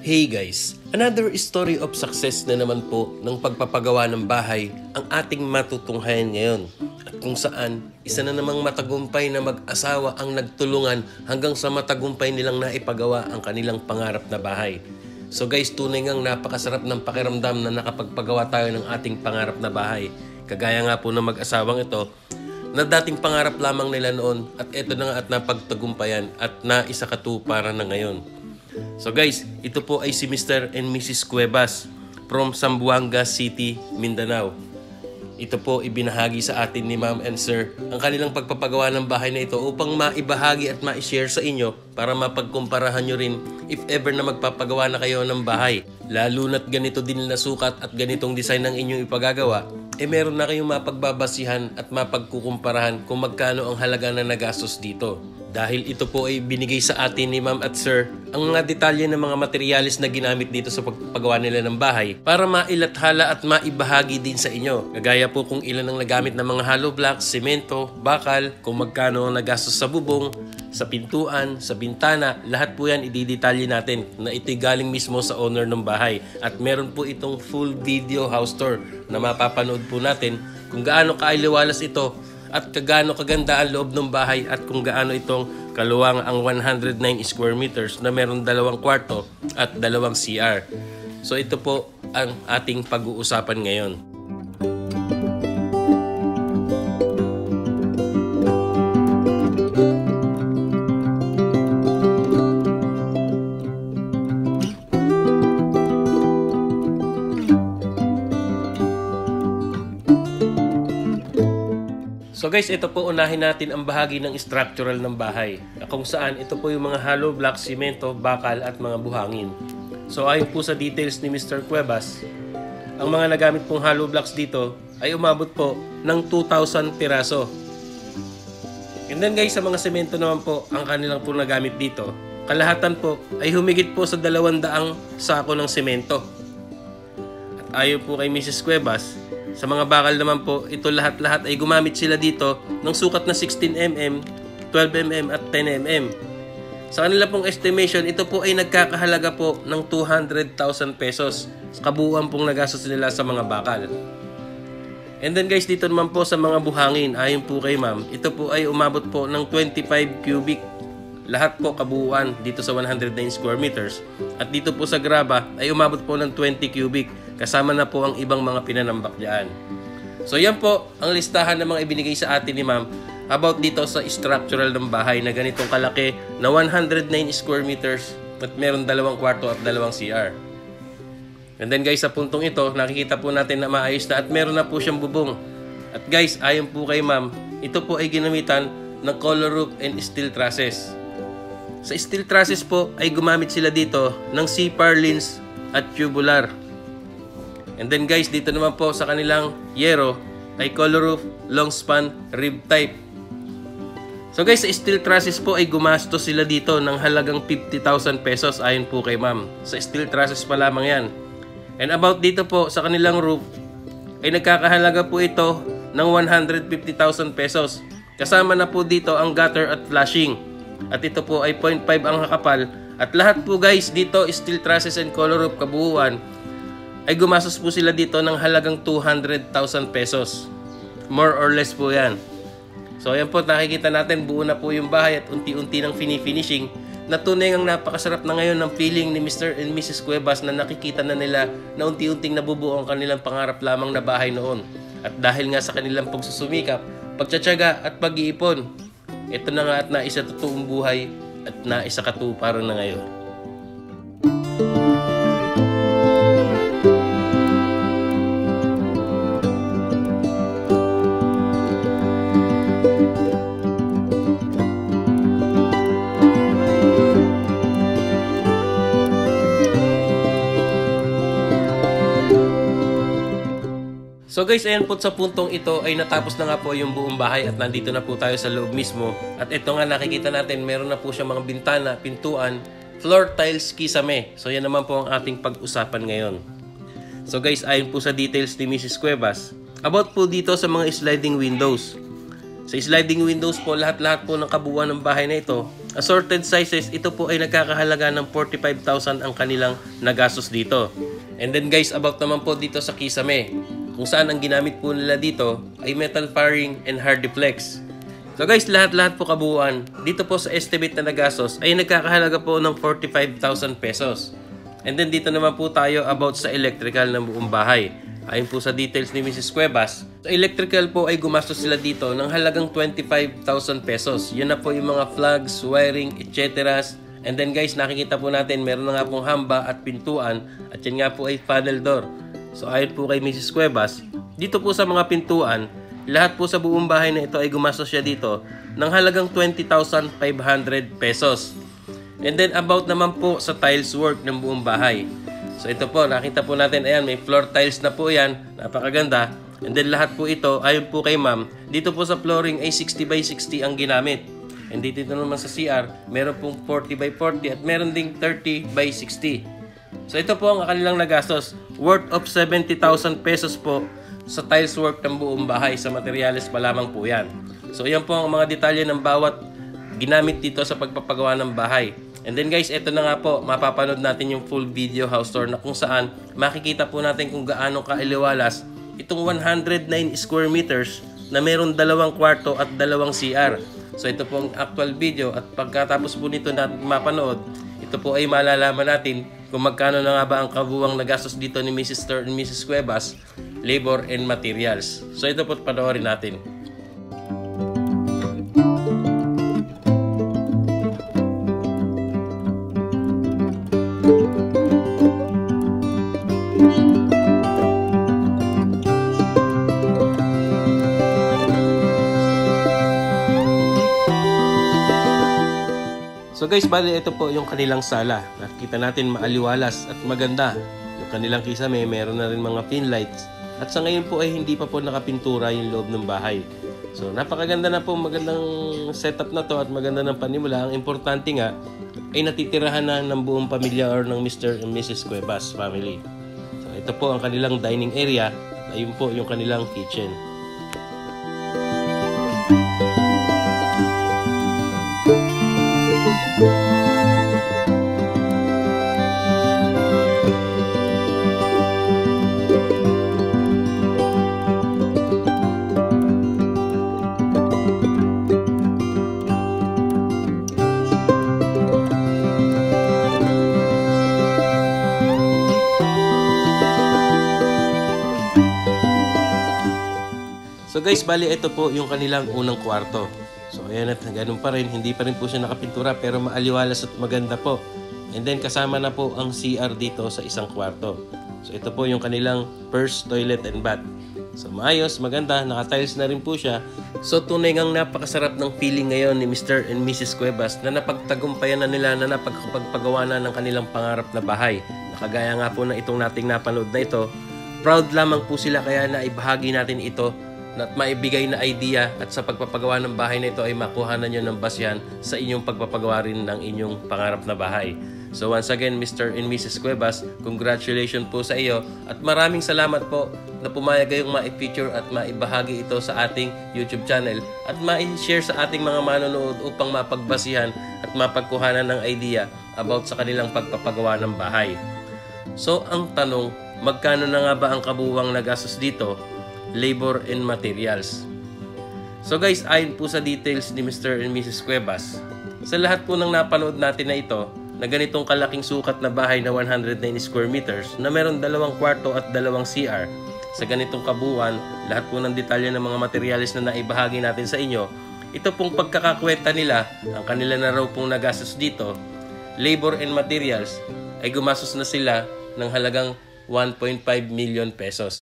Hey guys, another story of success na naman po ng pagpapagawa ng bahay ang ating matutunghayan ngayon. At kung saan, isa na namang matagumpay na mag-asawa ang nagtulungan hanggang sa matagumpay nilang naipagawa ang kanilang pangarap na bahay. So guys, tunay ngang napakasarap ng pakiramdam na nakapagpagawa tayo ng ating pangarap na bahay. Kagaya nga po ng mag-asawang ito, na dating pangarap lamang nila noon at eto na nga at napagtagumpayan at naisakatuparan na ngayon. So guys, ito po ay si Mr. and Mrs. Cuevas from Zamboanga City, Mindanao. Ito po ibinahagi sa atin ni Ma'am and Sir ang kanilang pagpapagawa ng bahay na ito upang maibahagi at ma-share sa inyo para mapagkumparahan nyo rin if ever na magpapagawa na kayo ng bahay. Lalo na't ganito din na sukat at ganitong design ng inyong ipagagawa, meron na kayong mapagbabasihan at mapagkukumparahan kung magkano ang halaga na nagastos dito. Dahil ito po ay binigay sa atin ni Ma'am at Sir ang mga detalye ng mga materyales na ginamit dito sa pagpagawa nila ng bahay para mailathala at maibahagi din sa inyo. Kagaya po kung ilan ang nagamit ng mga hollow blocks, semento, bakal, kung magkano ang nagastos sa bubong, sa pintuan, sa bintana, lahat po yan ididetalye natin na ito'y galing mismo sa owner ng bahay. At meron po itong full video house tour na mapapanood po natin kung gaano kailiwalas ito at gaano kaganda ang loob ng bahay at kung gaano itong kaluwang ang 109 square meters na meron 2 kwarto at 2 CR. So ito po ang ating pag-uusapan ngayon. So guys, ito po unahin natin ang bahagi ng structural ng bahay. Kung saan ito po yung mga hollow blocks, simento, bakal at mga buhangin. So ayon po sa details ni Mr. Cuevas, ang mga nagamit pong hollow blocks dito ay umabot po ng 2,000 piraso. And then guys, sa mga semento naman po ang kanilang po nagamit dito, kalahatan po ay humigit po sa 200 sako ng semento. At ayon po kay Mrs. Cuevas, sa mga bakal naman po, ito lahat-lahat ay gumamit sila dito ng sukat na 16mm, 12mm at 10mm. Sa kanila pong estimation, ito po ay nagkakahalaga po ng 200,000 pesos sa kabuuan pong nagastos nila sa mga bakal. And then guys, dito naman po sa mga buhangin, ayon po kay ma'am, ito po ay umabot po ng 25 cubic. Lahat po kabuuan dito sa 109 square meters. At dito po sa graba ay umabot po ng 20 cubic. Kasama na po ang ibang mga pinanambak dyan. So yan po ang listahan ng mga ibinigay sa atin ni ma'am about dito sa structural ng bahay na ganitong kalaki na 109 square meters at meron 2 kwarto at 2 CR. And then guys, sa puntong ito, nakikita po natin na maayos na at meron na po siyang bubong. At guys, ayon po kay ma'am, ito po ay ginamitan ng color roof and steel trusses. Sa steel trusses po ay gumamit sila dito ng C-purlins at tubular. And then guys, dito naman po sa kanilang yero ay color roof, long span, rib type. So guys, sa steel trusses po ay gumastos sila dito ng halagang 50,000 pesos ayon po kay ma'am. Sa steel trusses pa lamang yan. And about dito po sa kanilang roof ay nagkakahalaga po ito ng 150,000 pesos. Kasama na po dito ang gutter at flashing. At ito po ay 0.5 ang kakapal. At lahat po guys dito, steel trusses and color roof kabuuan, ay gumastos po sila dito ng halagang 200,000 pesos. More or less po yan. So ayan po, nakikita natin buo na po yung bahay at unti-unti ng fini-finishing na tunay ang napakasarap na ngayon ng feeling ni Mr. and Mrs. Cuevas na nakikita na nila na unti-unting nabubuo ang kanilang pangarap lamang na bahay noon. At dahil nga sa kanilang pagsusumikap, pagtsatsaga at pag-iipon, ito na nga at naisa totoong buhay at naisa katuparan na ngayon. So guys, ayan po sa puntong ito ay natapos na nga po yung buong bahay at nandito na po tayo sa loob mismo. At ito nga nakikita natin, meron na po siya mga bintana, pintuan, floor tiles, kisame. So yan naman po ang ating pag-usapan ngayon. So guys, ayon po sa details ni Mrs. Cuevas, about po dito sa mga sliding windows. Sa sliding windows po, lahat-lahat po ng kabuuan ng bahay na ito, assorted sizes, ito po ay nagkakahalaga ng 45,000 ang kanilang nagastos dito. And then guys, about naman po dito sa kisame, kung saan ang ginamit po nila dito ay metal faring and hardiplex. So guys, lahat-lahat po kabuuan, dito po sa estimate na nagastos ay nagkakahalaga po ng 45,000 pesos. And then dito naman po tayo about sa electrical ng buong bahay. Ayon po sa details ni Mrs. Cuevas, sa electrical po ay gumastos sila dito ng halagang 25,000 pesos. Yun na po yung mga plugs, wiring, etc. And then guys, nakikita po natin meron na nga pong hamba at pintuan at yan nga po ay panel door. So ayon po kay Mrs. Cuevas, dito po sa mga pintuan, lahat po sa buong bahay na ito ay gumastos siya dito ng halagang 20,500 pesos. And then about naman po sa tiles work ng buong bahay. So ito po, nakita po natin, ayan, may floor tiles na po yan, napakaganda. And then lahat po ito, ayon po kay ma'am, dito po sa flooring ay 60 by 60 ang ginamit. And dito naman sa CR, meron pong 40 by 40 at meron ding 30 by 60. So ito po ang kanilang nagastos, worth of 70,000 pesos po sa tiles work ng buong bahay, sa materials pa lamang po yan. So yan po ang mga detalye ng bawat ginamit dito sa pagpapagawa ng bahay. And then guys, ito na nga po, mapapanood natin yung full video house tour na kung saan makikita po natin kung gaano kailiwalas itong 109 square meters na meron 2 kwarto at 2 CR. So ito po ang actual video at pagkatapos po nito natin mapanood, ito po ay malalaman natin kung magkano na nga ba ang kabuuang nagastos dito ni Mr. and Mrs. Cuevas, labor and materials. So ito po panoorin natin. So guys, bali ito po yung kanilang sala. Nakikita natin maaliwalas at maganda. Yung kanilang kisame, meron na rin mga pin lights. At sa ngayon po ay hindi pa po nakapintura yung loob ng bahay. So napakaganda na po, magandang setup na to at maganda ng panimula. Ang importante nga ay natitirahan na ng buong pamilya or ng Mr. and Mrs. Cuevas family. So ito po ang kanilang dining area. Ayun po yung kanilang kitchen. So guys, bali ito po yung kanilang unang kwarto. So ayan at ganun pa rin, hindi pa rin po siya nakapintura pero maaliwalas at maganda po. And then kasama na po ang CR dito sa isang kwarto. So ito po yung kanilang first toilet and bath. So maayos, maganda, naka-tiles na rin po siya. So tunay ngang napakasarap ng feeling ngayon ni Mr. and Mrs. Cuevas na napagtagumpayan na nila na napagpagawa na ng kanilang pangarap na bahay. Nakagaya nga po na itong nating napanood na ito. Proud lamang po sila kaya na ibahagi natin ito at maibigay na idea at sa pagpapagawa ng bahay na ito ay makuhanan nyo ng basihan sa inyong pagpapagawa rin ng inyong pangarap na bahay. So once again, Mr. and Mrs. Cuevas, congratulations po sa iyo at maraming salamat po na pumayag kayong ma-feature at maibahagi ito sa ating YouTube channel at ma-share sa ating mga manonood upang mapagbasihan at mapagkuhanan ng idea about sa kanilang pagpapagawa ng bahay. So ang tanong, magkano na nga ba ang kabuuang nagastos dito? Labor and materials. So guys, ayon po sa details ni Mr. and Mrs. Cuevas, sa lahat po ng napanood natin na ito, na ganitong kalaking sukat na bahay na 109 square meters, na meron 2 kwarto at 2 CR, sa ganitong kabuuan, lahat po ng detalye ng mga materials na naibahagi natin sa inyo, ito pong pagkakakwenta nila, ang kanila na raw pong nagastos dito, labor and materials, ay gumastos na sila ng halagang 1.5 million pesos.